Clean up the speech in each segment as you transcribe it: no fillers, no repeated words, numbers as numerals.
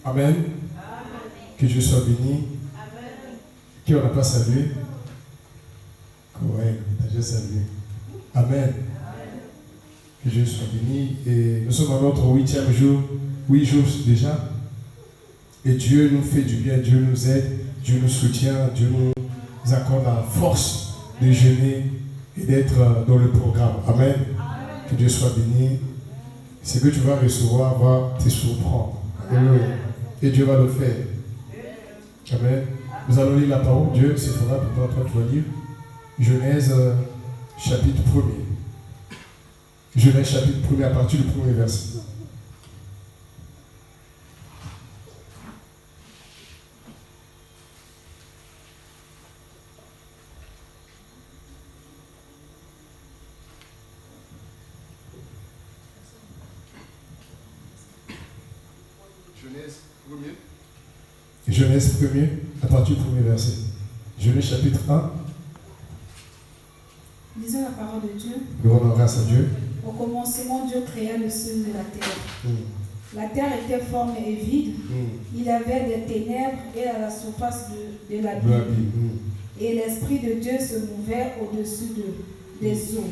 Amen. Que Dieu soit béni. Qui on n'a pas salué? Ouais, on a déjà salué. Amen. Que Dieu soit béni. Et nous sommes à notre 8e jour. 8 jours déjà. Et Dieu nous fait du bien, Dieu nous aide, Dieu nous soutient, Dieu nous accorde la force de jeûner et d'être dans le programme. Amen. Que Dieu soit béni. Ce que tu vas recevoir va te surprendre. Alléluia. Et Dieu va le faire. Amen. Nous allons lire la parole de Dieu. C'est favorable pour toi, tu vas lire. Genèse chapitre 1er. Genèse chapitre 1er à partir du premier verset. Genèse 1er, à partir du premier verset. Genèse chapitre 1. Lisons la parole de Dieu. Nous rendons grâce à Dieu. Au commencement, Dieu créa le ciel et la terre. La terre était forme et vide. Il y avait des ténèbres et à la surface de l'abîme. Et l'Esprit de Dieu se mouvait au-dessus des eaux.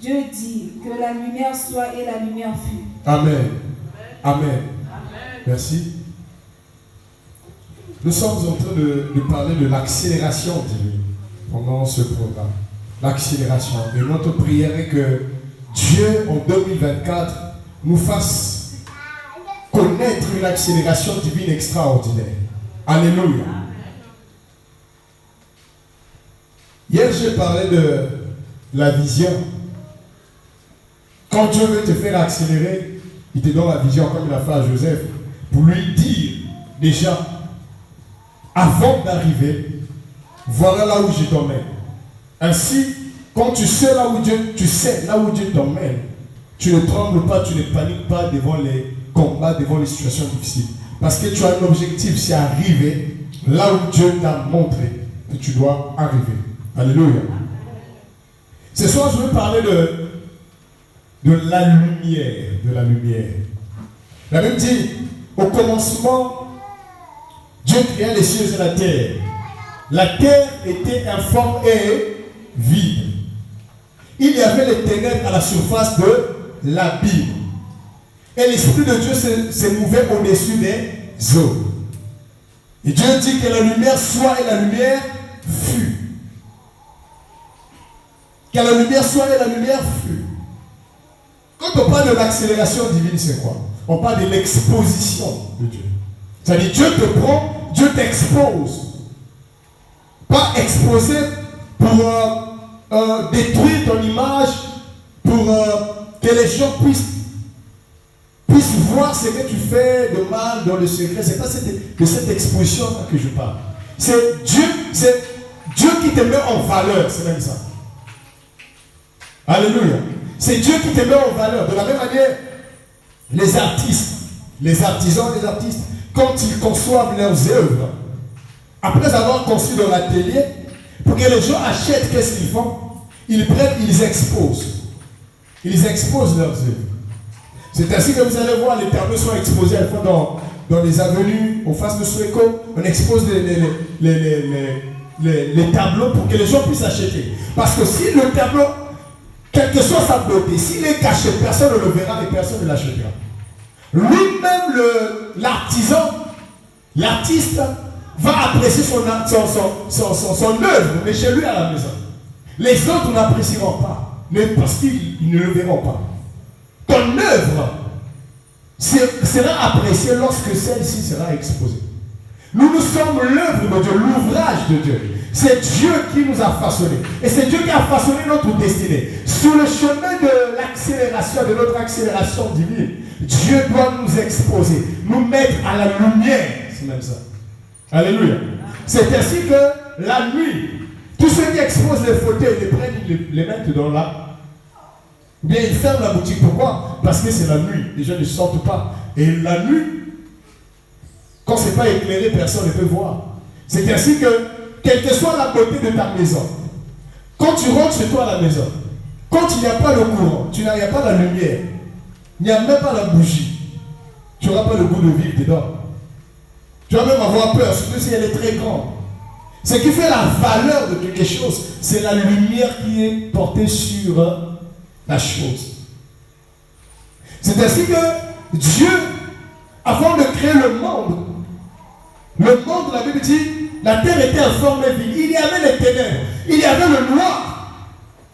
Dieu dit que la lumière soit et la lumière fut. Amen. Amen. Merci. Nous sommes en train de parler de l'accélération divine pendant ce programme. L'accélération. Et notre prière est que Dieu, en 2024, nous fasse connaître une accélération divine extraordinaire. Alléluia. Hier, j'ai parlé de la vision. Quand Dieu veut te faire accélérer, il te donne la vision comme il a fait à Joseph, pour lui dire déjà, avant d'arriver, voilà là où je t'emmène. Ainsi, quand tu sais là où Dieu t'emmène, tu ne trembles pas, tu ne paniques pas devant les combats, devant les situations difficiles. Parce que tu as un objectif, c'est arriver là où Dieu t'a montré que tu dois arriver. Alléluia. Ce soir, je veux parler de la lumière. De la lumière. La Bible dit, au commencement, Dieu créa les cieux et la terre. La terre était informe et vide. Il y avait les ténèbres à la surface de l'abîme. Et l'Esprit de Dieu se mouvait au-dessus des eaux. Et Dieu dit que la lumière soit et la lumière fut. Que la lumière soit et la lumière fut. Quand on parle de l'accélération divine, c'est quoi? On parle de l'exposition de Dieu. C'est-à-dire Dieu te prend, Dieu t'expose. Pas exposer pour détruire ton image, pour que les gens puissent voir ce que tu fais de mal dans le secret. C'est pas de cette exposition que je parle. C'est Dieu qui te met en valeur, c'est même ça. Alléluia. C'est Dieu qui te met en valeur. De la même manière, les artistes, les artisans, les artistes, quand ils conçoivent leurs œuvres, après avoir conçu dans l'atelier, pour que les gens achètent, qu'est-ce qu'ils font? Ils prennent, ils exposent. Ils exposent leurs œuvres. C'est ainsi que vous allez voir les tableaux sont exposés à la fois dans les avenues, en face de Sueco. On expose les tableaux pour que les gens puissent acheter. Parce que si le tableau, quelle que soit sa beauté, s'il est caché, personne ne le verra et personne ne l'achètera. Lui-même, l'artisan, l'artiste, va apprécier son œuvre, mais chez lui à la maison. Les autres n'apprécieront pas, mais parce qu'ils ne le verront pas. Ton œuvre sera appréciée lorsque celle-ci sera exposée. Nous sommes l'œuvre de Dieu, l'ouvrage de Dieu. C'est Dieu qui nous a façonnés. Et c'est Dieu qui a façonné notre destinée. Sur le chemin de l'accélération, de notre accélération divine, Dieu doit nous exposer, nous mettre à la lumière. C'est même ça. Alléluia. C'est ainsi que la nuit, tous ceux qui exposent les fauteuils, les prennent, ils les mettent dans la... Bien, ils ferment la boutique. Pourquoi? Parce que c'est la nuit. Les gens ne sortent pas. Et la nuit, quand ce n'est pas éclairé, personne ne peut voir. C'est ainsi que, quelle que soit la beauté de ta maison, quand tu rentres chez toi à la maison, quand il n'y a pas le courant, il n'y a pas la lumière, il n'y a même pas la bougie, tu n'auras pas le goût de vivre dedans. Tu vas même avoir peur, surtout si elle est très grande. Ce qui fait la valeur de quelque chose, c'est la lumière qui est portée sur la chose. C'est ainsi que Dieu, avant de créer le monde, la Bible dit, la terre était informe et vide. Il y avait les ténèbres, il y avait le noir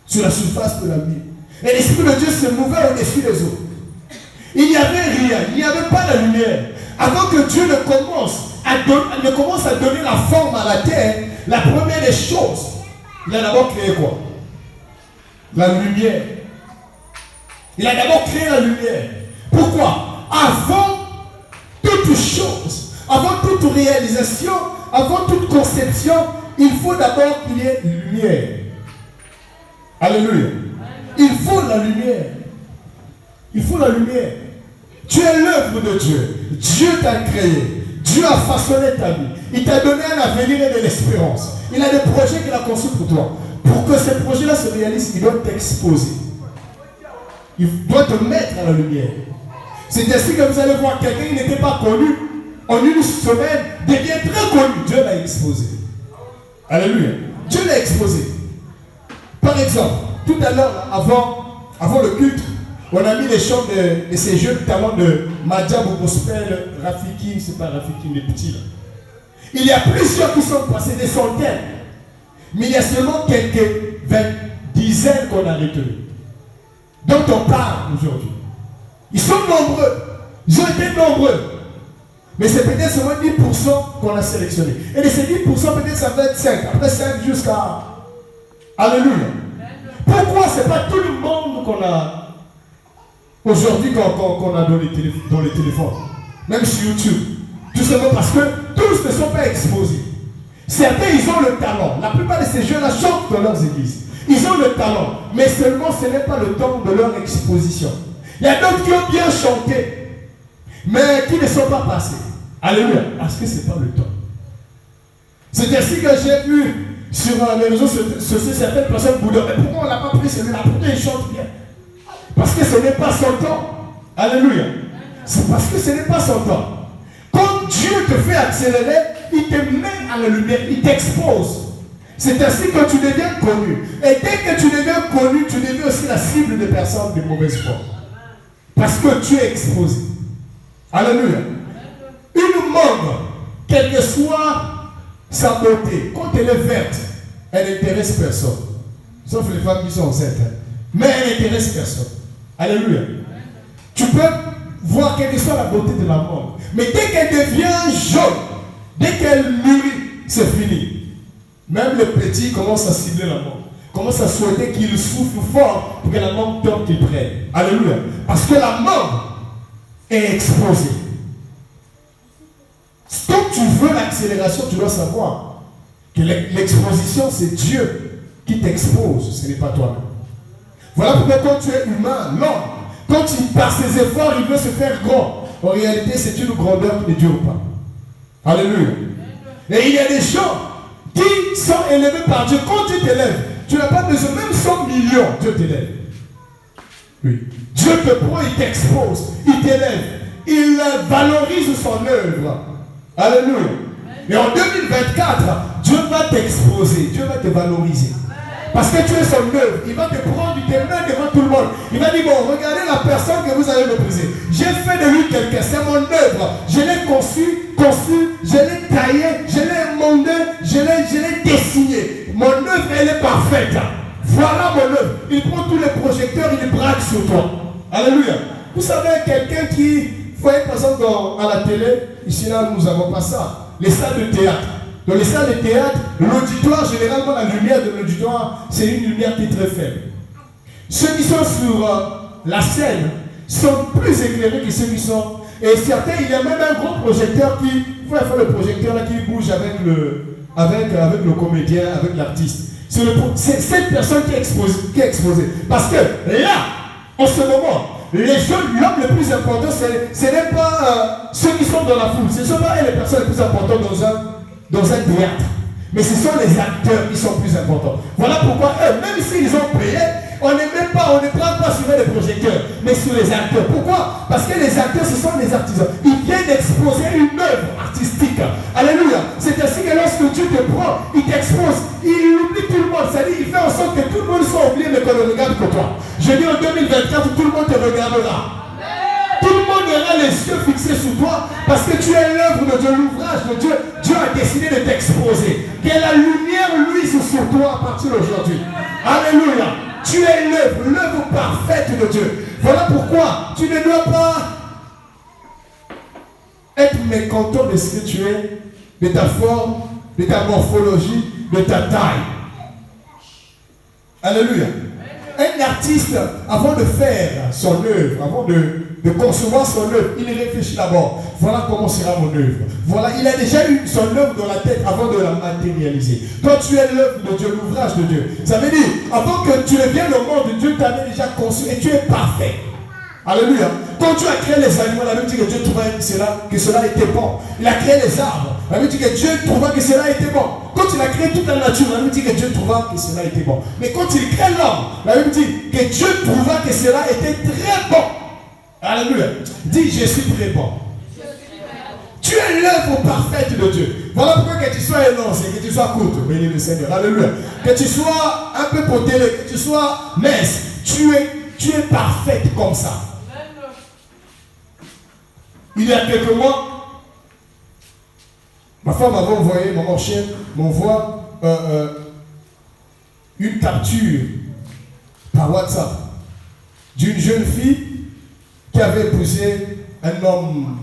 sur la surface de la vie. Et l'Esprit de Dieu se mouvait au-dessus des eaux. Il n'y avait rien, il n'y avait pas la lumière. Avant que Dieu ne commence à donner la forme à la terre, la première des choses, il a d'abord créé quoi? La lumière. Il a d'abord créé la lumière. Pourquoi? Avant toute chose, avant toute réalisation, avant toute conception, il faut d'abord qu'il y ait lumière. Alléluia. Il faut la lumière. Il faut la lumière. Tu es l'œuvre de Dieu. Dieu t'a créé. Dieu a façonné ta vie. Il t'a donné un avenir et de l'espérance. Il a des projets qu'il a conçus pour toi. Pour que ces projets-là se réalisent, il doit t'exposer. Il doit te mettre à la lumière. C'est ainsi que vous allez voir quelqu'un qui n'était pas connu, en une semaine, devient très connu. Dieu l'a exposé. Alléluia. Dieu l'a exposé. Par exemple, tout à l'heure, avant le culte, on a mis les chants de ces jeunes talents de Madjab ou Gospel, Rafiki, c'est pas Rafiki, les petits là. Il y a plusieurs qui sont passés, des centaines. Mais il y a seulement quelques dizaines qu'on a retenues, dont on parle aujourd'hui. Ils sont nombreux. Ils ont été nombreux. Mais c'est peut-être seulement 10% qu'on a sélectionné. Et de ces 10%, peut-être ça va être 5. Après 5 jusqu'à... Alléluia. Pourquoi ce n'est pas tout le monde qu'on a aujourd'hui qu'on a dans les téléphones, même sur YouTube? Tout simplement parce que tous ne sont pas exposés. Certains, ils ont le talent. La plupart de ces jeunes-là chantent dans leurs églises. Ils ont le talent. Mais seulement ce n'est pas le temps de leur exposition. Il y a d'autres qui ont bien chanté, mais qui ne sont pas passés. Alléluia. Parce que ce n'est pas le temps. C'est ainsi que j'ai vu sur les réseaux sociaux certaines personnes boudeur. Mais pourquoi on n'a pas pris celui-là? Pourquoi il chante bien? Parce que ce n'est pas son temps. Alléluia. C'est parce que ce n'est pas son temps. Quand Dieu te fait accélérer, il te met à la lumière, il t'expose. C'est ainsi que tu deviens connu. Et dès que tu deviens connu, tu deviens aussi la cible de personnes de mauvaise foi. Parce que tu es exposé. Alléluia. Une mangue, quelle que soit sa beauté, quand elle est verte, elle n'intéresse personne. Sauf les femmes qui sont enceintes. Mais elle n'intéresse personne. Alléluia. Tu peux voir quelle que soit la beauté de la mangue. Mais dès qu'elle devient jaune, dès qu'elle mûrit, c'est fini. Même le petit commence à cibler la mangue. Commence à souhaiter qu'il souffle fort pour que la mangue tombe qu'il prenne. Alléluia. Parce que la mangue est exposée. Quand tu veux l'accélération, tu dois savoir que l'exposition, c'est Dieu qui t'expose, ce n'est pas toi-même. Voilà pourquoi quand tu es humain, l'homme, quand par ses efforts, il veut se faire grand, en réalité, c'est une grandeur qui ne dure pas. Alléluia. Et il y a des gens qui sont élevés par Dieu. Quand tu t'élèves, tu n'as pas besoin, même 100 millions, Dieu t'élève. Oui. Dieu te prend, il t'expose, il t'élève, il valorise son œuvre. Alléluia. Et en 2024, Dieu va t'exposer, Dieu va te valoriser. Parce que tu es son œuvre, il va te prendre du témoin devant tout le monde. Il va dire, bon, regardez la personne que vous avez méprisée. J'ai fait de lui quelqu'un, c'est mon œuvre. Je l'ai conçu, je l'ai taillé, je l'ai mondé, je l'ai dessiné. Mon œuvre, elle est parfaite. Voilà mon œuvre. Il prend tous les projecteurs, il les braque sur toi. Alléluia. Vous savez, quelqu'un qui, vous voyez par exemple à la télé, ici là, nous n'avons pas ça. Les salles de théâtre. Dans les salles de théâtre, l'auditoire, généralement la lumière de l'auditoire, c'est une lumière qui est très faible. Ceux qui sont sur la scène sont plus éclairés que ceux qui sont... Et certains, il y a même un gros projecteur qui... Vous pouvez faire le projecteur là qui bouge avec le comédien, avec l'artiste. C'est cette personne qui est exposée. Parce que là, en ce moment, l'homme le plus important, ce n'est pas ceux qui sont dans la foule. Ce ne sont pas les personnes les plus importantes dans un théâtre. Mais ce sont les acteurs qui sont plus importants. Voilà pourquoi eux, même s'ils ont payé, on ne prend pas sur les projecteurs, mais sur les acteurs. Pourquoi? Parce que les acteurs, ce sont les artisans. Ils viennent exposer une œuvre artistique. il t'expose, il oublie tout le monde. C'est-à-dire, il fait en sorte que tout le monde soit oublié, mais qu'on ne regarde que toi. Je dis en 2024, tout le monde te regardera. Tout le monde aura les yeux fixés sur toi parce que tu es l'œuvre de Dieu, l'ouvrage de Dieu. Dieu a décidé de t'exposer. Que la lumière luise sur toi à partir d'aujourd'hui. Alléluia. Tu es l'œuvre parfaite de Dieu. Voilà pourquoi tu ne dois pas être mécontent de ce que tu es, de ta forme, de ta morphologie, de ta taille. Alléluia. Un artiste, avant de faire son œuvre, avant de concevoir son œuvre, il réfléchit d'abord. Voilà comment sera mon œuvre. Voilà, il a déjà eu son œuvre dans la tête avant de la matérialiser. Toi, tu es l'œuvre de Dieu, l'ouvrage de Dieu. Ça veut dire, avant que tu ne viennes au monde, Dieu t'avait déjà conçu et tu es parfait. Alléluia. Quand Dieu a créé les animaux, la Bible dit que Dieu trouva que cela était bon. Il a créé les arbres. La Bible dit que Dieu trouva que cela était bon. Quand il a créé toute la nature, la Bible dit que Dieu trouva que cela était bon. Mais quand il crée l'homme, la Bible dit que Dieu trouva que cela était très bon. Alléluia. Dis, je suis très bon. Tu es l'œuvre parfaite de Dieu. Voilà pourquoi que tu sois élancé, que tu sois courte, béni le Seigneur. Alléluia. Que tu sois un peu potelé, que tu sois mince. Tu es parfaite comme ça. Il y a quelques mois, ma femme m'avait envoyé, maman chien, m'envoie une capture par WhatsApp d'une jeune fille qui avait épousé un homme,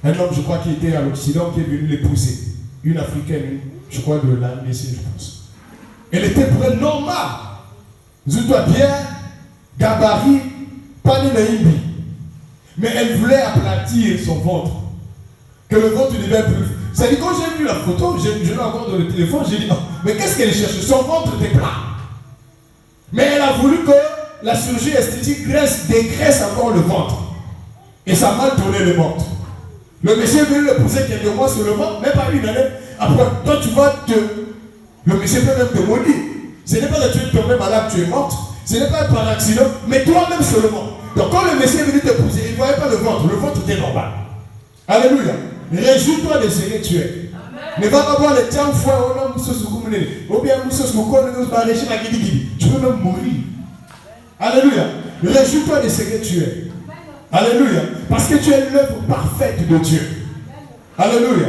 je crois, qui était à l'Occident, qui est venu l'épouser. Une Africaine, je crois, de l'ANDC, je pense. Elle était pour elle normale. Zoutoua bien, gabarit, pas de naïbi. Mais elle voulait aplatir son ventre. Que le ventre devait plus. C'est-à-dire, quand j'ai vu la photo, je l'ai encore dans le téléphone, j'ai dit, oh, mais qu'est-ce qu'elle cherche? Son ventre était plat. Mais elle a voulu que la chirurgie esthétique dégraisse encore le ventre. Et ça a mal tourné le ventre. Le monsieur est venu le pousser quelques mois sur le ventre, même pas une année. Après, toi, tu vas le monsieur peut même te maudire. Ce n'est pas que tu es tombé malade, tu es morte. Ce n'est pas par accident, mais toi-même seulement. Donc quand le monsieur est venu te pousser, il ne voyait pas le ventre était normal. Alléluia. Réjouis-toi de ce que tu es. Ne va pas voir les tiens fois, ou bien tu peux même mourir. Alléluia. Réjouis-toi de ce que tu es. Alléluia. Parce que tu es l'œuvre parfaite de Dieu. Alléluia.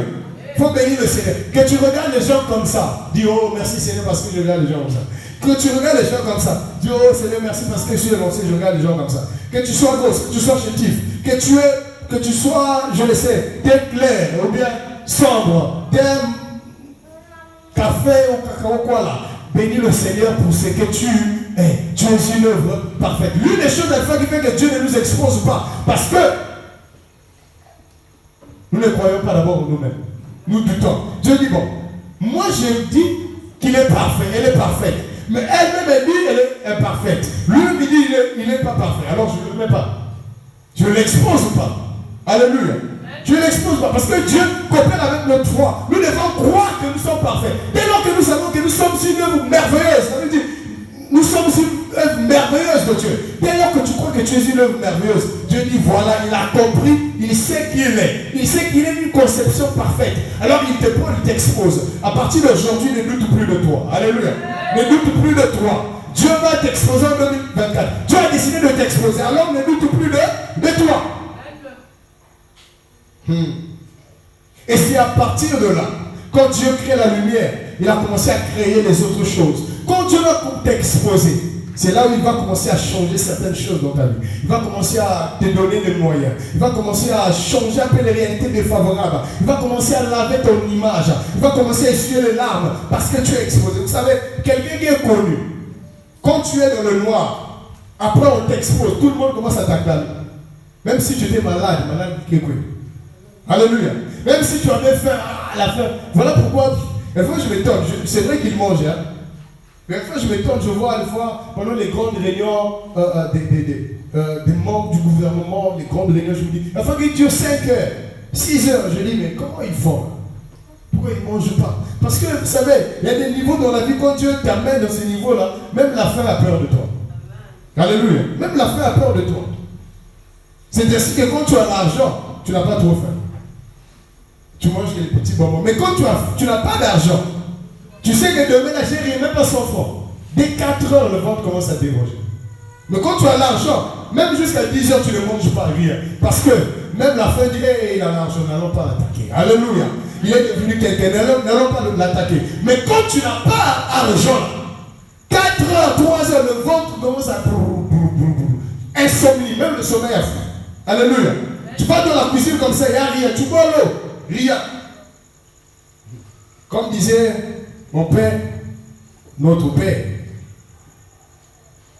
Il faut bénir le Seigneur. Que tu regardes les gens comme ça. Dis, oh merci Seigneur parce que je regarde les gens comme ça. Que tu regardes les gens comme ça. Dis, oh Seigneur merci parce que je suis élancé, je regarde les gens comme ça. Que tu sois grosse, que tu sois chétif. Que tu sois, je le sais, t'es clair ou bien sombre. T'es café ou cacao quoi là. Bénis le Seigneur pour ce que tu es. Tu es une œuvre parfaite. L'une des choses qui fait que Dieu ne nous expose pas. Parce que nous ne croyons pas d'abord en nous-mêmes. Nous doutons. Dieu dit, bon, moi je dis qu'il est parfait, elle est parfaite. Mais elle-même dit qu'elle est imparfaite. Lui me dit il n'est pas parfait. Alors je ne le mets pas. Je ne l'expose pas. Alléluia. Je ne l'expose pas. Parce que Dieu coopère avec notre foi. Nous devons croire que nous sommes parfaits. Dès lors que nous savons que nous sommes une œuvre merveilleuse, ça veut dire nous sommes une œuvre merveilleuse de Dieu. Dès lors que tu crois que tu es une œuvre merveilleuse, Dieu dit voilà, il a compris, il sait qui il est. Il sait qu'il est une conception parfaite. Alors il te prend, il t'expose. À partir d'aujourd'hui, ne doute plus de toi. Alléluia. Ne doute plus de toi. Dieu va t'exposer en 2024. Dieu a décidé de t'exposer. Alors ne doute plus de toi. Et c'est à partir de là, quand Dieu crée la lumière, il a commencé à créer les autres choses. Quand Dieu va t'exposer, c'est là où il va commencer à changer certaines choses dans ta vie. Il va commencer à te donner des moyens. Il va commencer à changer un peu les réalités défavorables. Il va commencer à laver ton image. Il va commencer à essuyer les larmes parce que tu es exposé. Vous savez, quelqu'un qui est connu, quand tu es dans le noir, après on t'expose, tout le monde commence à t'acclamer. Même si tu étais malade qui est connu. Alléluia. Même si tu avais faim à la fin. Voilà pourquoi, des fois je m'étonne. C'est vrai qu'il mange, hein. Mais des fois je m'étonne, je vois des fois pendant les grandes réunions des membres du gouvernement, les grandes réunions, je me dis, il faut qu'il dure 5 heures, 6 heures. Je dis, mais comment ils font? Pourquoi ils ne mangent pas? Parce que vous savez, il y a des niveaux dans la vie, quand Dieu t'amène dans ces niveaux-là, même la faim a peur de toi. Alléluia. Même la faim a peur de toi. C'est ainsi que quand tu as l'argent, tu n'as pas trop faim. Tu manges les petits bonbons. Mais quand tu n'as pas d'argent, Tu sais que demain, la chérie, même pas 100 francs. Dès 4 heures, le ventre commence à déranger. Mais quand tu as l'argent, même jusqu'à 10 heures, tu ne manges pas rien. Parce que même la fin dit, hey, il a l'argent, n'allons pas l'attaquer. Alléluia. Il est devenu quelqu'un, n'allons pas l'attaquer. Mais quand tu n'as pas argent, 4 heures, 3 heures, le ventre commence à insomnie, même le sommeil a fait. Alléluia. Tu vas dans la cuisine comme ça, il n'y a rien. Tu bois l'eau, rien. Comme disait mon père, notre père,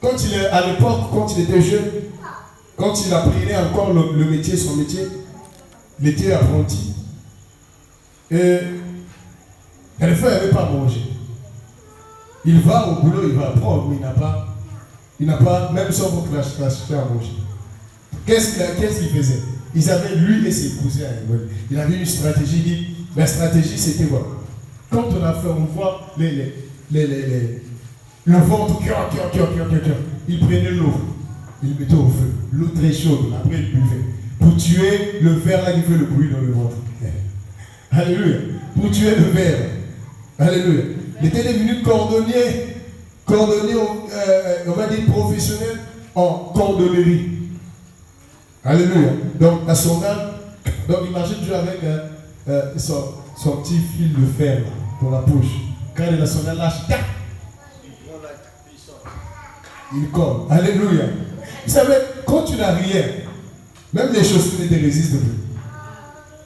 quand il est à l'époque, quand il était jeune, quand il apprenait encore le métier, son métier, il était apprenti. Et des fois, il n'avait pas mangé. Il va au boulot, il va apprendre, mais il n'a pas, même sans votre l'acheter à manger. Qu'est-ce qu'il faisait? Ils avaient, lui et ses cousins, il avait une stratégie, dit, la stratégie c'était quoi? Quand on a fait, on voit le ventre, il prenait l'eau, il mettait au feu, l'eau très chaude, après il buvait, pour tuer le ver là qui fait le bruit dans le ventre. Alléluia. Pour tuer le ver. Alléluia. Il était devenu cordonnier, on va dire professionnel en cordonnerie. Alléluia. Donc à son âge, donc il marchait toujours avec son petit fil de fer là, pour la poche. Quand il a son âge, lâche, tac, il colle. Alléluia. Vous savez, quand tu n'as rien, même les chaussures ne te résistent plus.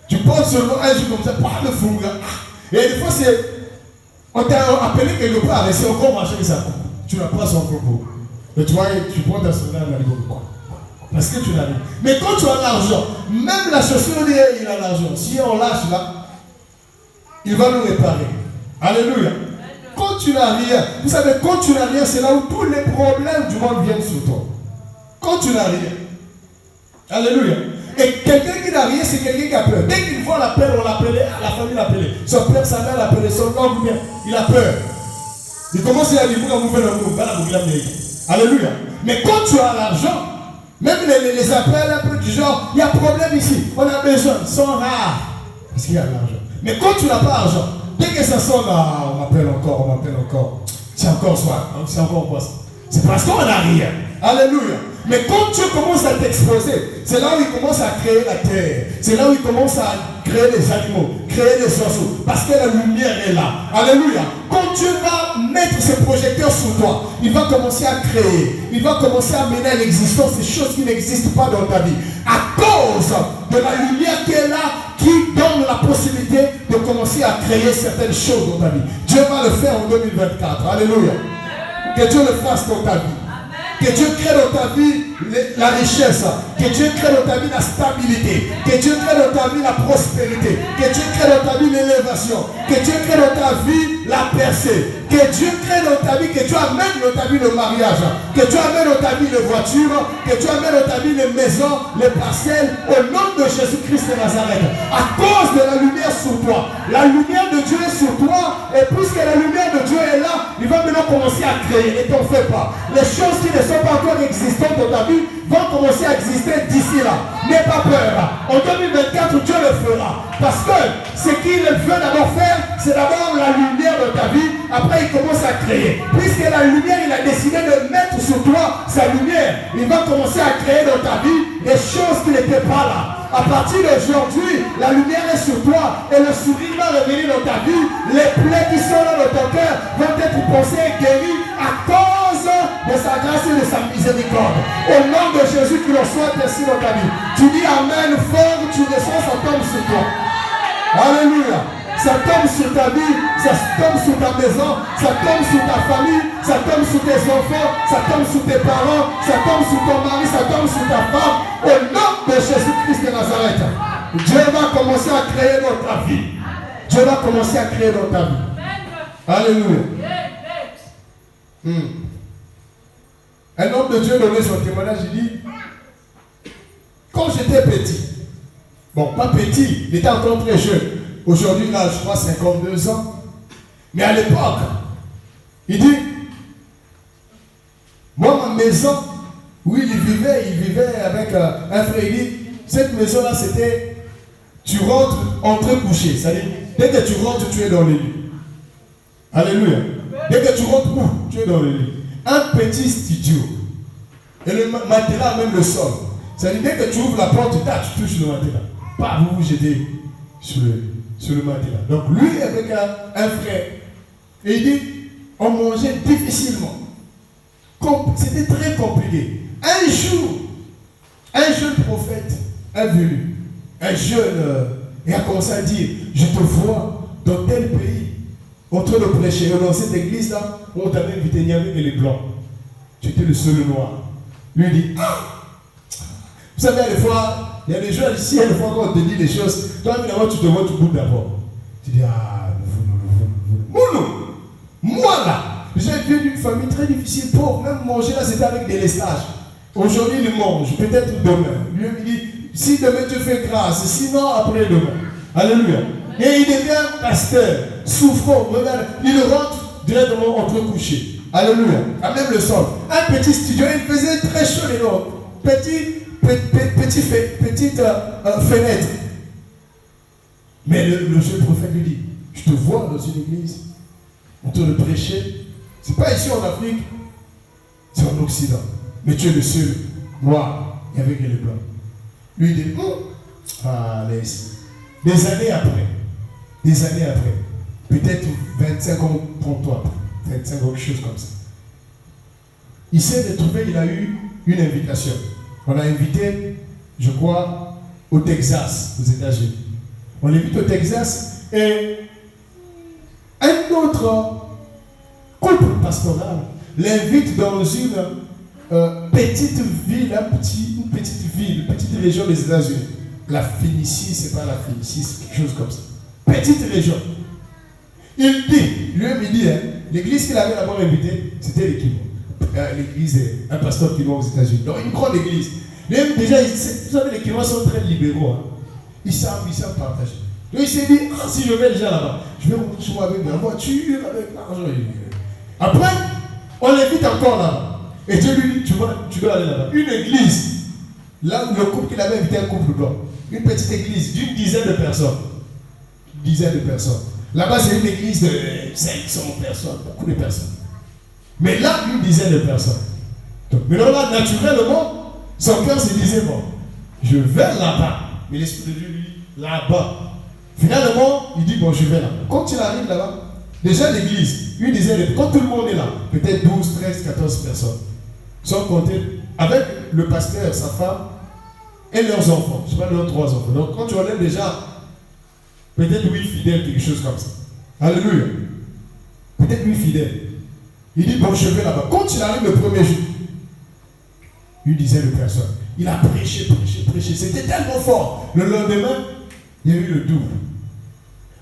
Tu portes seulement un jour comme ça, pas le funga. Et des fois, on t'a appelé quelque part, et c'est encore marché que ça coupe. Tu n'as pas son propos. Et tu vois, tu prends ta soeur dans le quoi. Parce que tu n'as rien. Mais quand tu as l'argent, même la chaussure, il a l'argent. Si on lâche là, il va nous réparer. Alléluia. Quand tu n'as rien, vous savez, quand tu n'as rien, c'est là où tous les problèmes du monde viennent sur toi. Quand tu n'as rien. Alléluia. Et quelqu'un qui n'a rien, c'est quelqu'un qui a peur. Dès qu'une fois l'appelle, on l'appelait, la famille l'appelait. Son père, sa mère l'appelait, son homme vient, il a peur. Il commence à dire, alléluia. Mais quand tu as l'argent, même les appels un peu du genre, il y a problème ici, on a besoin, sont rares. Parce qu'il y a l'argent. Mais quand tu n'as pas l'argent, dès que ça sonne, on m'appelle encore. C'est encore soi, c'est encore quoi ça? C'est parce qu'on n'a rien. Alléluia. Mais quand Dieu commence à t'exposer, c'est là où il commence à créer la terre. C'est là où il commence à créer les animaux, créer les oiseaux. Parce que la lumière est là. Alléluia. Quand Dieu va mettre ses projecteurs sur toi, il va commencer à créer. Il va commencer à mener à l'existence des choses qui n'existent pas dans ta vie. À cause de la lumière qui est là, qui donne la possibilité de commencer à créer certaines choses dans ta vie. Dieu va le faire en 2024. Alléluia. Que Dieu le fasse dans ta vie. Que Dieu crée dans ta vie la richesse. Que Dieu crée dans ta vie la stabilité. Que Dieu crée dans ta vie la prospérité. Que Dieu crée dans ta vie l'élévation. Que Dieu crée dans ta vie la percée. Que Dieu crée dans ta vie, que Dieu amène dans ta vie le mariage. Que Dieu amène dans ta vie les voitures. Que Dieu amène dans ta vie les maisons, les parcelles. Au nom de Jésus-Christ de Nazareth. À cause de la lumière sur toi. La lumière de Dieu est sur toi. Et puisque la lumière de Dieu est là, il va maintenant commencer à créer. Ne t'en fais pas. Les choses qui ne sont pas encore existantes dans ta vie vont commencer à exister d'ici là. N'aie pas peur. En 2024, Dieu le fera. Parce que ce qu'il veut d'abord faire, c'est d'abord la lumière de ta vie. Après, il commence à créer. Puisque la lumière, il a décidé de mettre sur toi sa lumière. Il va commencer à créer dans ta vie des choses qui n'étaient pas là. À partir d'aujourd'hui, la lumière est sur toi et le sourire va revenir dans ta vie. Les plaies qui sont là dans ton cœur vont être pensées et guéries à cause de sa grâce et de sa miséricorde. Au nom de Jésus, qu'il en soit ainsi dans ta vie. Tu dis Amen fort, tu ressens, ça tombe sur toi. Alléluia. Ça tombe sur ta vie, ça tombe sur ta maison, ça tombe sur ta famille, ça tombe sur tes enfants, ça tombe sur tes parents, ça tombe sur ton mari, ça tombe sur ta femme. Au nom de Jésus-Christ de Nazareth, Dieu va commencer à créer dans ta vie. Dieu va commencer à créer dans ta vie. Alléluia. Un homme de Dieu donnait son témoignage, il dit, quand j'étais petit, bon, pas petit, il était encore très jeune. Aujourd'hui, il a, je crois, 52 ans. Mais à l'époque, il dit, moi, ma maison, où il vivait avec un frère, il dit, cette maison-là, c'était, tu rentres entre couchés. C'est-à-dire, dès que tu rentres, tu es dans les lits. Alléluia. Dès que tu rentres, tu es dans le lit. Un petit studio. Et le matelas, même le sol. C'est-à-dire, dès que tu ouvres la porte, tu touches le matelas. Pas vous vous jetez sur le matelas. Donc lui, avec un frère, et il dit, on mangeait difficilement. C'était très compliqué. Un jour, un jeune prophète est venu. Un jeune, et a commencé à dire, je te vois dans tel pays, en train de prêcher. Et dans cette église-là, on t'avait invité, il n'y avait que les blancs. Tu étais le seul noir. Lui il dit, ah! Vous savez, des fois, il y a des gens ici, des fois, quand on te dit les choses, toi, évidemment, tu te vois, tu goûtes d'abord. Tu dis, ah, moi là, j'ai vu d'une famille très difficile, pauvre, même manger là, c'était avec des lestages. Aujourd'hui, il mange, peut-être demain. Lui, il dit, si demain tu fais grâce, sinon après demain. Alléluia. Et il devient pasteur, souffrant, regarde, il rentre directement entre couchés. Alléluia. À même le sol. Un petit studio, il faisait très chaud les noms. Petite fenêtre. Mais le jeune prophète lui dit, je te vois dans une église, en train de prêcher. Ce n'est pas ici en Afrique, c'est en Occident. Mais tu es le seul noir et avec les blancs. Lui il dit, des années après, peut-être 25 ans pour toi, 25 ans, quelque chose comme ça. Il s'est retrouvé, il a eu une invitation. On l'a invité, je crois, au Texas, aux États-Unis. On l'invite au Texas et un autre couple pastoral l'invite dans une petite ville, une petite région des États-Unis. La Phénicie, c'est pas la Phénicie, c'est quelque chose comme ça. Petite région. Il dit, lui-même il dit, l'église qu'il avait d'abord invitée, c'était l'église d'un pasteur qui va aux États-Unis. Donc une grande église. Même déjà, vous savez, les Quinois sont très libéraux. Hein. Ils savent partager. Donc il s'est dit, si je vais déjà là-bas, je vais rentrer chez moi avec ma voiture, avec l'argent. Après, on l'invite encore là-bas. Et Dieu lui dit, tu dois aller là-bas. Une église. Là, le couple qu'il avait invité, un couple blanc. Une petite église d'une dizaine de personnes. Là-bas, c'est une église de 500 personnes, beaucoup de personnes. Mais là, une dizaine de personnes. Donc, mais là, naturellement, son cœur se disait, bon, je vais là-bas. Mais l'Esprit de Dieu lui dit, là-bas. Finalement, il dit, bon, je vais là. Quand il arrive là-bas, déjà l'église, une dizaine de personnes, quand tout le monde est là, peut-être 12, 13, 14 personnes, sont comptées avec le pasteur, sa femme, et leurs enfants. Je ne sais pas, leurs 3 enfants. Donc, quand tu enlèves déjà, peut-être 8 fidèles, quelque chose comme ça. Alléluia. Peut-être 8 fidèles. Il dit, bon, je vais là-bas. Quand il arrive le premier jour, une dizaine de personnes. Il a prêché. C'était tellement fort. Le lendemain, il y a eu le double.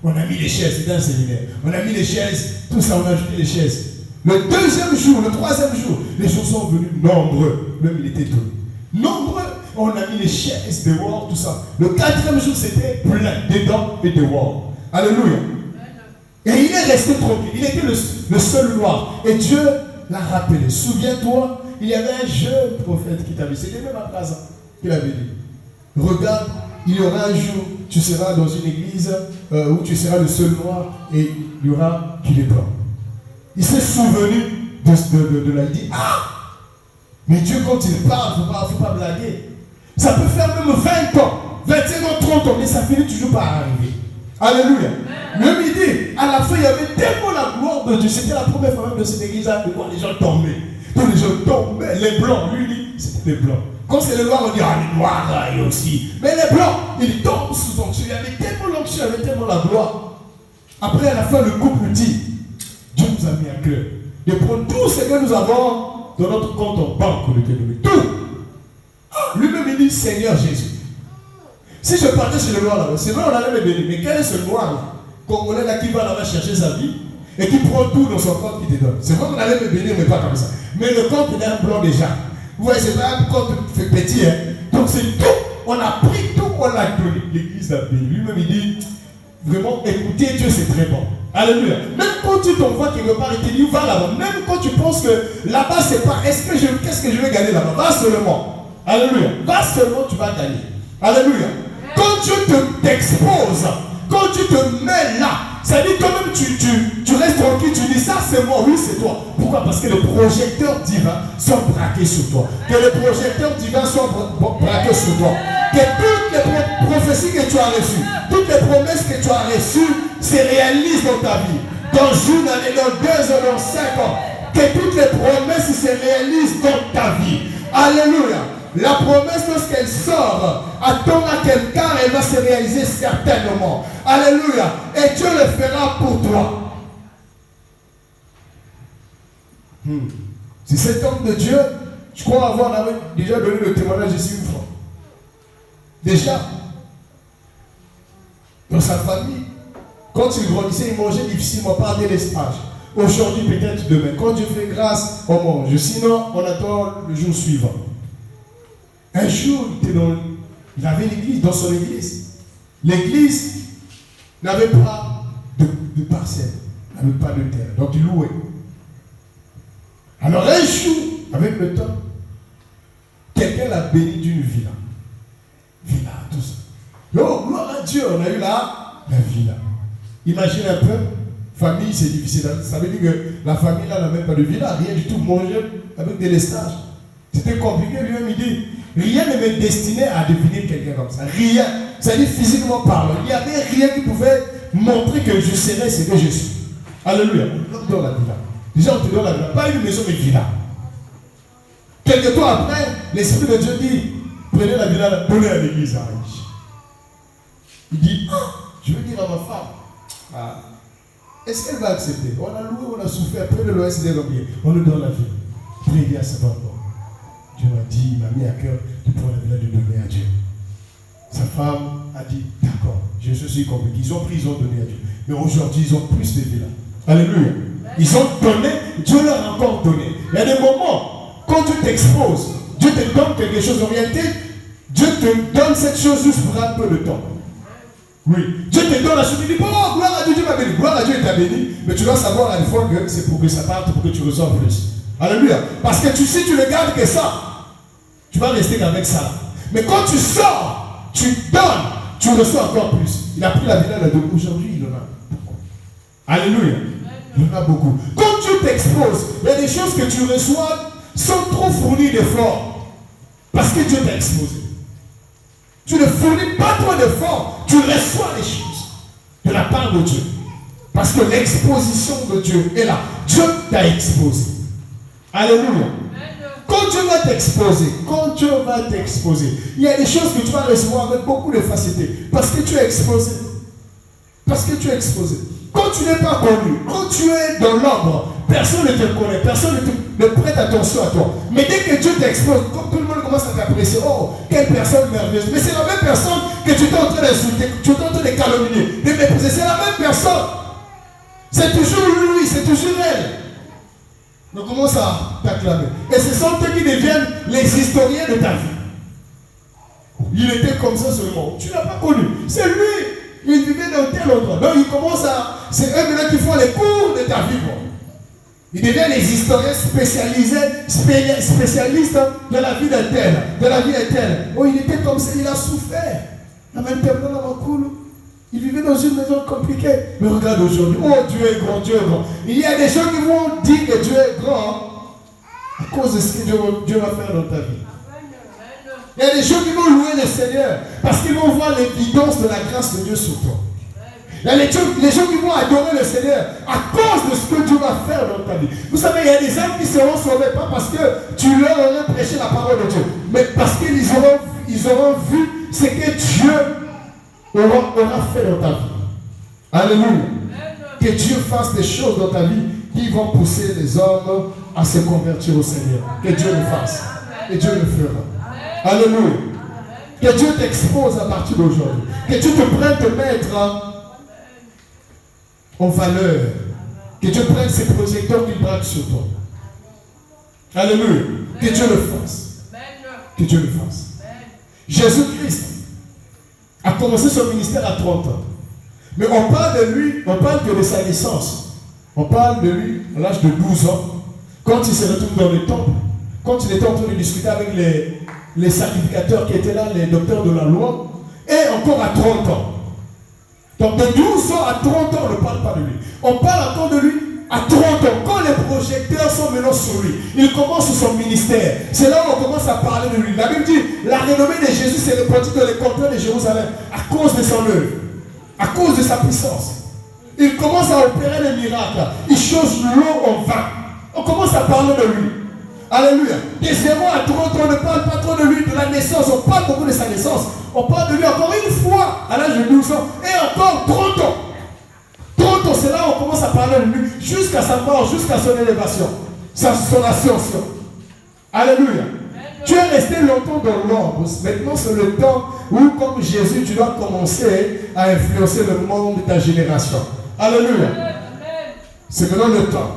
On a mis les chaises, c'était un séminaire. On a mis les chaises, tout ça, on a ajouté les chaises. Le deuxième jour, le troisième jour, les gens sont venus nombreux. Même il était étonné. Nombreux. On a mis les chaises dehors, tout ça. Le quatrième jour, c'était plein, dedans et dehors. Alléluia. Et il est resté tranquille. Il était le seul noir. Et Dieu l'a rappelé. Souviens-toi, il y avait un jeune prophète qui t'avait dit. C'était même à Plaza qu'il avait dit. Regarde, il y aura un jour, tu seras dans une église où tu seras le seul noir et il y aura tous les blancs. Il s'est souvenu de la dit, mais Dieu, quand il parle, il ne faut pas blaguer. Ça peut faire même 20 ans, 25 ans, 30 ans, mais ça finit toujours par arriver. Alléluia. Le midi, à la fin, il y avait tellement la gloire de Dieu. C'était la première fois même de cette église-là de voir les gens tomber. Donc les gens tombaient, les blancs, lui, c'était les blancs. Quand c'est les noirs, on dit, les noirs, là, il y a aussi. Mais les blancs, ils tombent sous onction. Il y avait tellement l'onction, il y avait tellement la gloire. Après, à la fin, le couple dit, Dieu nous a mis à cœur de prendre tout ce que nous avons dans notre compte en banque, tout. Lui-même, il dit, Seigneur Jésus, si je partais chez le noir là-bas, c'est vrai, on allait me bénir. Mais quel est ce noir là, Congolais là qui va là-bas chercher sa vie et qui prend tout dans son compte qui te donne? C'est vrai qu'on allait me bénir, mais pas comme ça. Mais le compte, il est un blanc déjà. Vous voyez, c'est pas un compte petit, hein. Donc c'est tout. On a pris tout, on l'a donné. L'église a béni. Lui-même, il dit, vraiment, écoutez Dieu, c'est très bon. Alléluia. Même quand tu t'envoies quelque part, il te dit, va là-bas. Même quand tu penses que là-bas, c'est pas, qu'est-ce que je vais gagner là-bas? Va seulement. Alléluia. Va seulement, tu vas gagner. Alléluia. Quand tu t'exposes, quand tu te mets là, ça dit quand même tu restes tranquille, tu c'est moi, oui, c'est toi. Pourquoi? Parce que les projecteurs divins sont braqués sur toi. Que les projecteurs divins sont braqués sur toi. Que toutes les prophéties que tu as reçues, toutes les promesses que tu as reçues se réalisent dans ta vie. Dans une année, dans 2 ans, dans 5 ans. Que toutes les promesses se réalisent dans ta vie. Alléluia. La promesse, lorsqu'elle sort, attends à quelqu'un, elle va se réaliser certainement. Alléluia. Et Dieu le fera pour toi. C'est cet homme de Dieu, je crois avoir déjà donné le témoignage ici une fois. Déjà, dans sa famille, quand il grandissait, il mangeait difficilement par délestage. Aujourd'hui, peut-être demain. Quand Dieu fait grâce, on mange. Sinon, on attend le jour suivant. Un jour, il avait l'église, dans son église. L'église n'avait pas de parcelle, n'avait pas de terre. Donc il louait. Alors un jour, avec le temps, quelqu'un l'a béni d'une villa. Villa, tout ça. Oh, gloire à Dieu, on a eu la villa. Imagine un peu, famille, c'est difficile. Ça veut dire que la famille là n'a même pas de villa, rien du tout, manger avec des lestages. C'était compliqué, lui-même il dit. Rien ne me destinait à devenir quelqu'un comme ça. Rien. C'est-à-dire physiquement parlant. Il n'y avait rien qui pouvait montrer que je serais ce que je suis. Alléluia. On te donne la villa. Déjà, on te donne la villa. Pas une maison, mais une villa. Quelques temps après, l'Esprit de Dieu dit, prenez la villa, donnez à l'église à riche. Il dit, je veux dire à ma femme, est-ce qu'elle va accepter? On a loué, on a souffert, après de l'OS des Gambiers, on nous donne la villa. Priez à ce moment. Dieu m'a dit, il m'a mis à cœur de prendre la villa de donner à Dieu. Sa femme a dit, d'accord, je suis convaincu. Ils ont pris, ils ont donné à Dieu. Mais aujourd'hui, ils ont plus de villas. Alléluia. Ils ont donné, Dieu leur a encore donné. Il y a des moments, quand Dieu t'expose, Dieu te donne quelque chose. En réalité, Dieu te donne cette chose juste pour un peu de temps. Oui. Dieu te donne la chose, tu dis, oh, gloire à Dieu, Dieu m'a béni. Gloire à Dieu, il t'a béni. Mais tu dois savoir à la fois que c'est pour que ça parte, pour que tu reçoives plus. Alléluia. Parce que si tu ne gardes que ça, tu vas rester qu'avec ça. Mais quand tu sors, tu donnes, tu reçois encore plus. Il a pris la villa là de aujourd'hui, il en a beaucoup. Alléluia. Il en a beaucoup. Quand Dieu t'expose, il y a des choses que tu reçois sans trop fournir d'efforts. Parce que Dieu t'a exposé. Tu ne fournis pas trop d'efforts, tu reçois les choses de la part de Dieu. Parce que l'exposition de Dieu est là. Dieu t'a exposé. Alléluia. Quand Dieu va t'exposer, il y a des choses que tu vas recevoir avec beaucoup de facilité. Parce que tu es exposé. Quand tu n'es pas connu, quand tu es dans l'ombre, personne ne te connaît, personne ne prête attention à toi. Mais dès que Dieu t'expose, tout le monde commence à t'apprécier. Oh, quelle personne merveilleuse. Mais c'est la même personne que tu es en train d'insulter, tu es en train de calomnier, de mépriser. C'est la même personne. C'est toujours lui, c'est toujours elle. On commence à t'acclamer. Et ce sont eux qui deviennent les historiens de ta vie. Il était comme ça seulement. Tu ne l'as pas connu. C'est lui. Il vivait dans tel endroit. Donc il commence à... C'est eux maintenant qui font les cours de ta vie. Ils deviennent les historiens spécialistes de la vie d'un tel. De la vie d'un tel. Oh, il était comme ça. Il a souffert. Il vivait dans une maison compliquée. Mais regarde aujourd'hui. Oh, Dieu est grand, Dieu est grand. Il y a des gens qui vont dire que Dieu est grand à cause de ce que Dieu va faire dans ta vie. Il y a des gens qui vont louer le Seigneur parce qu'ils vont voir l'évidence de la grâce de Dieu sur toi. Il y a les gens qui vont adorer le Seigneur à cause de ce que Dieu va faire dans ta vie. Vous savez, il y a des âmes qui seront sauvées, pas parce que tu leur aurais prêché la parole de Dieu, mais parce qu'ils auront vu ce que Dieu aura fait dans ta vie. Alléluia. Que Dieu fasse des choses dans ta vie qui vont pousser les hommes à se convertir au Seigneur. Que Dieu le fasse. Et Dieu le fera. Alléluia. Que Dieu t'expose à partir d'aujourd'hui. Que Dieu te prenne te mettre en valeur. Que Dieu prenne ses projecteurs qu'il braque sur toi. Alléluia. Que Dieu le fasse. Que Dieu le fasse. Jésus-Christ a commencé son ministère à 30 ans. Mais on parle de lui, on parle que de sa naissance. On parle de lui à l'âge de 12 ans, quand il se retrouve dans le temple, quand il était en train de discuter avec les sacrificateurs qui étaient là, les docteurs de la loi, et encore à 30 ans. Donc de 12 ans à 30 ans, on ne parle pas de lui. On parle encore de lui à 30 ans, commence sur lui. Il commence sur son ministère. C'est là où on commence à parler de lui. La Bible dit, la renommée de Jésus s'est répandue dans les cantons de Jérusalem à cause de son œuvre, à cause de sa puissance. Il commence à opérer des miracles. Il change l'eau en vin. On commence à parler de lui. Alléluia. Des 0 à 30 ans, on ne parle pas trop de lui, de la naissance. On parle beaucoup de sa naissance. On parle de lui encore une fois à l'âge de 12 ans et encore 30 ans. 30 ans, c'est là où on commence à parler de lui jusqu'à sa mort, jusqu'à son élévation, son ascension. Alléluia. Tu es resté longtemps dans l'ombre. Maintenant, c'est le temps où, comme Jésus, tu dois commencer à influencer le monde de ta génération. Alléluia. C'est maintenant le temps.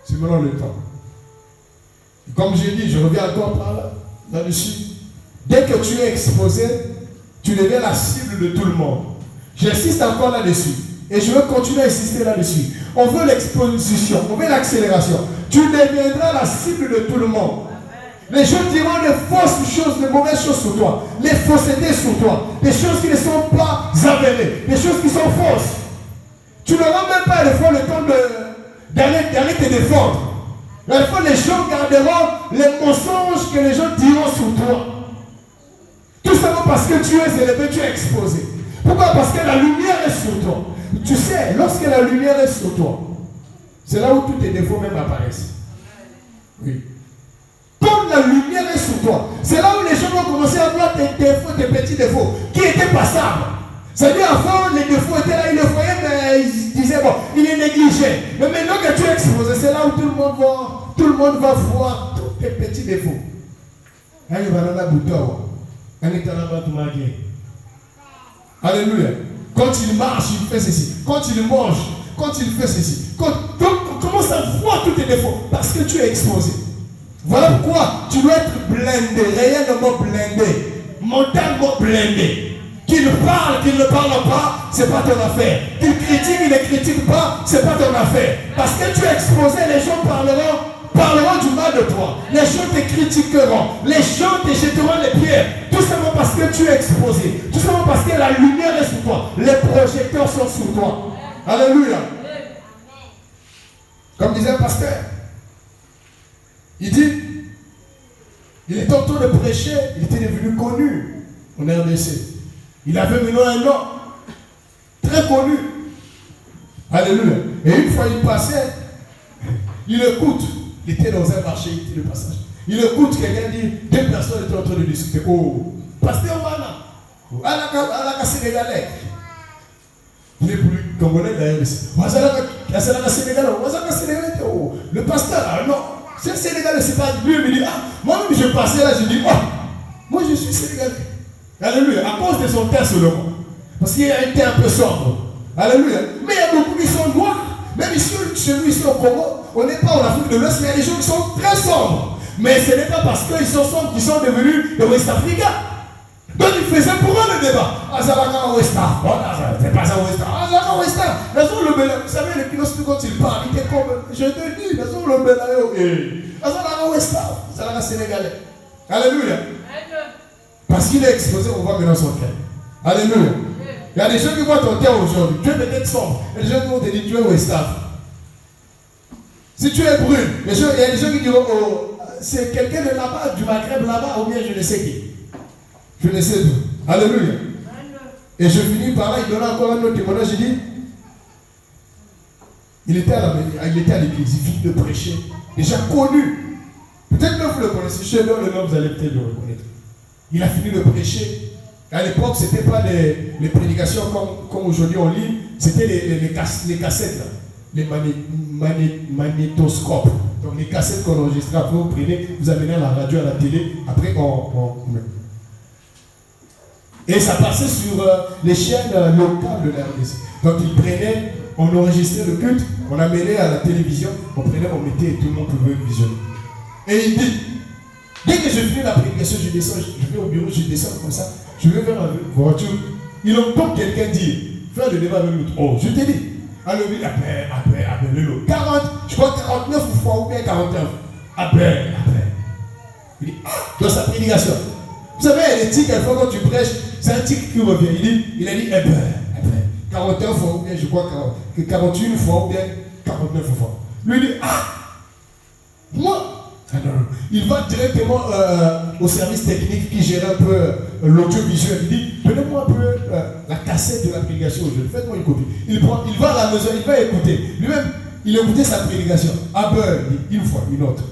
C'est maintenant le temps. Comme j'ai dit, je reviens encore par là-dessus. Dès que tu es exposé, tu deviens la cible de tout le monde. J'insiste encore là-dessus. Et je veux continuer à insister là-dessus. On veut l'exposition, on veut l'accélération. Tu deviendras la cible de tout le monde. Les gens diront des fausses choses, des mauvaises choses sur toi. Les faussetés sur toi. Des choses qui ne sont pas avérées. Des choses qui sont fausses. Tu n'auras même pas des fois le temps d'aller te défendre. Des fois, les gens garderont les mensonges que les gens diront sur toi. Tout simplement parce que tu es élevé, tu es exposé. Pourquoi? Parce que la lumière est sur toi. Tu sais, lorsque la lumière est sur toi, c'est là où tous tes défauts même apparaissent. Oui. Comme la lumière est sur toi, c'est là où les gens vont commencer à voir tes défauts, tes petits défauts, qui étaient passables. C'est-à-dire, avant, les défauts étaient là, ils le voyaient, mais ils disaient, bon, il est négligé. Mais maintenant que tu es exposé, c'est là où tout le monde va voir tous tes petits défauts. Alléluia. Quand il marche, il fait ceci. Quand il mange, quand il fait ceci. Donc, on commence à voir tous tes défauts parce que tu es exposé. Voilà pourquoi tu dois être blindé, réellement blindé, mentalement blindé. Qu'il parle, qu'il ne parle pas, ce n'est pas ton affaire. Qu'il critique, il ne critique pas, ce n'est pas ton affaire. Parce que tu es exposé, les gens parleront du mal de toi. Les gens te critiqueront. Les gens te jetteront les pierres. Tout simplement parce que tu es exposé. Tout simplement parce que la lumière est sur toi. Les projecteurs sont sur toi. Alléluia. Comme disait un pasteur, il dit, il était en train de prêcher, il était devenu connu en RDC. Il avait maintenant un nom très connu. Alléluia. Et une fois il passait, il écoute. Il était dans un marché, il était le passage. Il écoute quelqu'un dire, deux personnes étaient en train de discuter. Oh, pasteur Wana, Alaka Sénégalais. Il est plus congolais d'ailleurs. Le pasteur, ah non, c'est Sénégalais, c'est pas lui. Il me dit, ah, moi-même je passais là, je dis, oh, moi je suis Sénégalais. Alléluia, à cause de son teint seulement. Parce qu'il a un teint un peu sombre. Alléluia. Mais il y a beaucoup qui sont noirs. Même ici, chez nous, ici au Congo, on n'est pas en Afrique de l'Ouest, mais il y a des gens qui sont très sombres. Mais ce n'est pas parce qu'ils sont sombres qu'ils sont devenus des West Africains. Donc ils faisaient pour eux le débat. Azalaka West Africa. C'est pas ça West Africa. Azalaka West Africa. Vous savez, le philosophe, quand il parle, il était comme, je te dis, le Bélayo. Azalaka West Africa. Azalaka Sénégalais. Alléluia. Parce qu'il est exposé, on voit maintenant son cœur. Alléluia. Il y a des gens qui voient ton cœur aujourd'hui. Tu es peut-être sombre. Il y a des gens qui vont te dire, tu es West Africa. Si tu es brune, il y a des gens qui diront, oh, c'est quelqu'un de là-bas, du Maghreb là-bas, ou bien je ne sais qui. Je ne sais d'où. Alléluia. Et je finis par là, il donne encore un autre témoignage. Il dit, il était à l'église, il finit de prêcher. Déjà connu. Peut-être que vous le connaissez. Je donne le nom, vous allez peut-être le reconnaître. Il a fini de prêcher. À l'époque, ce n'était pas les prédications comme aujourd'hui on lit, c'était les cassettes, là, les magnétoscopes. Donc les cassettes qu'on enregistrait, après vous prenez, vous amenez à la radio, à la télé, après on met. Et ça passait sur les chaînes locales de la RDC. Donc ils prenaient, on enregistrait le culte, on amenait à la télévision, on prenait, on mettait et tout le monde pouvait visionner. Et il dit, dès que je finis la prédication, je descends, je vais au bureau, je descends comme ça, je vais vers la voiture. Il entend quelqu'un dire, faire le débat avec l'autre. Oh, je te dis. Alors, après, le 40, je crois 49 fois ou bien 49. Après. Il dit, ah, dans sa prédication. Vous savez, il y a des tics, quelquefois quand tu prêches, c'est un tic qui revient. Il a dit, après. 41 fois ou bien, je crois 41 fois ou bien 49 fois. Lui, il dit, ah, Moi, il va directement au service technique qui gère un peu l'audiovisuel. Il dit, donnez-moi un peu la cassette de la prédication aujourd'hui. Faites-moi une copie. Il va à la maison, il va écouter. Lui-même, il écoutait sa prédication. Abel, une fois, une autre.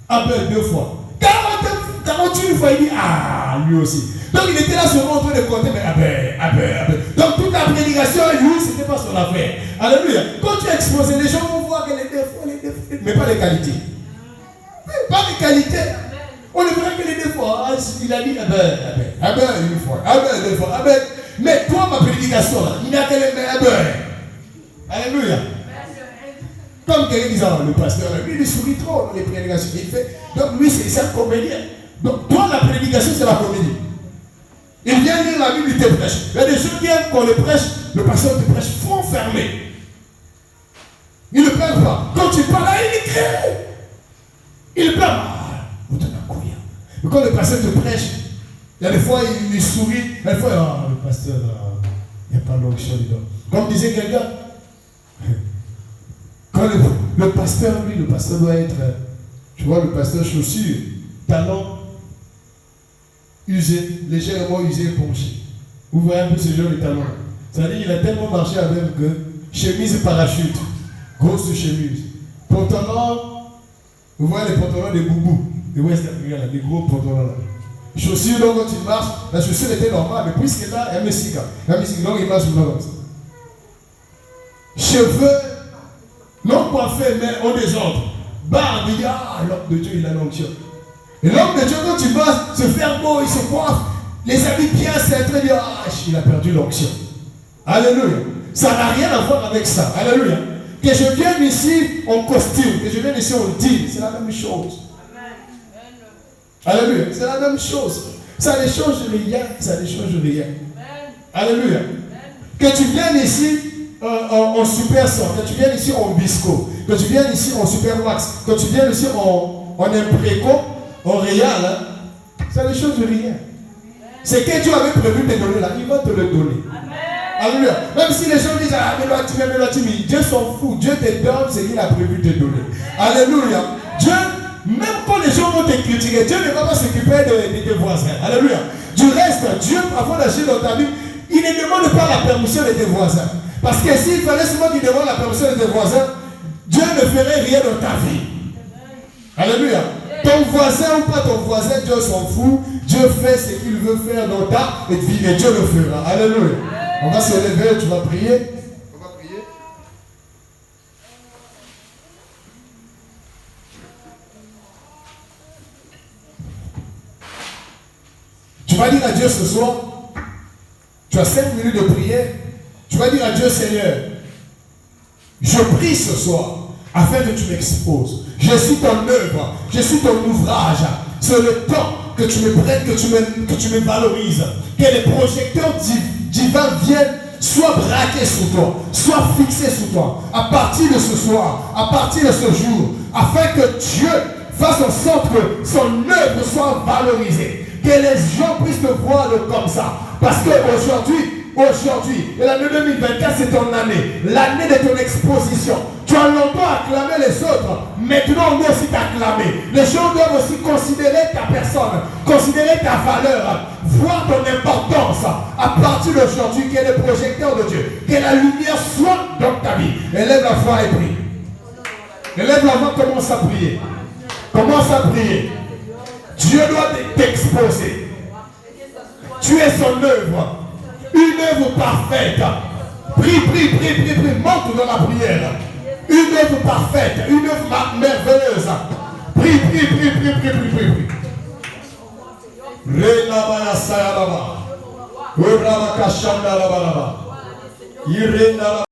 Abel, 2 fois. 41 fois, il dit, ah, lui aussi. Donc il était là seulement en train de compter, mais Abel. Donc toute la prédication, lui, c'était pas son affaire. Alléluia. Quand tu es exposé, les gens vont voir que les défauts, mais pas les qualités. Pas les qualités. On ne verra que les défauts. Il a dit Abel, une fois, Abel, 2 fois, Abel. Mais toi, ma prédication, là, il n'y a que les Abel. Alléluia. Comme quelqu'un disait, le pasteur, lui, il sourit trop dans les prédications qu'il fait. Donc lui, c'est un comédien. Donc toi, la prédication, c'est la comédie. Il vient lire la Bible, il te prêche. Il y a des gens qui aiment qu'on le prêche, le pasteur te prêche front fermé. Il ne pleure pas. Quand tu parles, il crie. Il pleure. Mais quand le pasteur te prêche, il y a des fois, il sourit. Il y a des fois, le pasteur, il n'y a pas d'onction dedans. Comme disait quelqu'un, quand le pasteur, lui, le pasteur doit être, tu vois, le pasteur chaussure, talon, usé, légèrement usé, ponché. Vous voyez un peu ce genre de talon. C'est-à-dire qu'il a tellement marché avec chemise parachute, grosse chemise, pantalon, vous voyez les pantalons des boubous, des West Africains, les gros pantalons là. Chaussures, donc quand il marche, la chaussure était normale, mais puisque là, elle me sigue, donc il marche comme ça. Cheveux, non coiffés, mais en désordre. Barbe, il dit, l'homme de Dieu, il a l'onction. Et l'homme de Dieu, quand tu vas se faire beau, il se coiffe, les habits bien cintrés, il a perdu l'onction. Alléluia. Ça n'a rien à voir avec ça. Alléluia. Que je vienne ici en costume, que je vienne ici en jean, c'est la même chose. Alléluia. C'est la même chose. Ça ne change rien. Ça ne change rien. Alléluia. Que tu viennes ici en super sang, que tu viennes ici en bisco, que tu viennes ici en super wax, que tu viennes ici en impréco, en réel, hein, ça ne change rien. C'est que Dieu avait prévu de te donner là, il va te le donner. Alléluia. Même si les gens disent, mais Dieu s'en fout, Dieu te donne ce qu'il a prévu de te donner. Alléluia. Dieu, même quand les gens vont te critiquer, Dieu ne va pas s'occuper de tes voisins. Alléluia. Du reste, Dieu, avant d'agir dans ta vie, il ne demande pas la permission de tes voisins. Parce que s'il fallait seulement qu'il demande la permission de tes voisins, Dieu ne ferait rien dans ta vie. Alléluia. Ton voisin ou pas ton voisin, Dieu s'en fout. Dieu fait ce qu'il veut faire dans ta vie et Dieu le fera. Alléluia. On va se lever, tu vas prier. On va prier. Tu vas dire à Dieu ce soir, tu as 5 minutes de prière. Tu vas dire à Dieu, Seigneur, je prie ce soir afin que tu m'exposes. Je suis ton œuvre, je suis ton ouvrage. C'est le temps que tu me prennes, que tu me valorises. Que les projecteurs divins viennent, soient braqués sur toi, soient fixés sur toi. À partir de ce soir, à partir de ce jour, afin que Dieu fasse en sorte que son œuvre soit valorisée. Que les gens puissent te voir comme ça. Parce qu'aujourd'hui, et l'année 2024, c'est ton année, l'année de ton exposition. Tu as longtemps acclamé les autres, maintenant on doit aussi t'acclamer. Les gens doivent aussi considérer ta personne, considérer ta valeur, voir ton importance. À partir d'aujourd'hui, qu'il y ait le projecteur de Dieu, que la lumière soit dans ta vie. Élève la foi et prie. Élève la voix, commence à prier. Commence à prier. Dieu doit t'exposer. Tu es son œuvre. Une œuvre parfaite. Prie, monte dans la prière. Une œuvre parfaite, une œuvre merveilleuse. Prie. Rena sayalaba. Uraba kashanda la balaba. Irena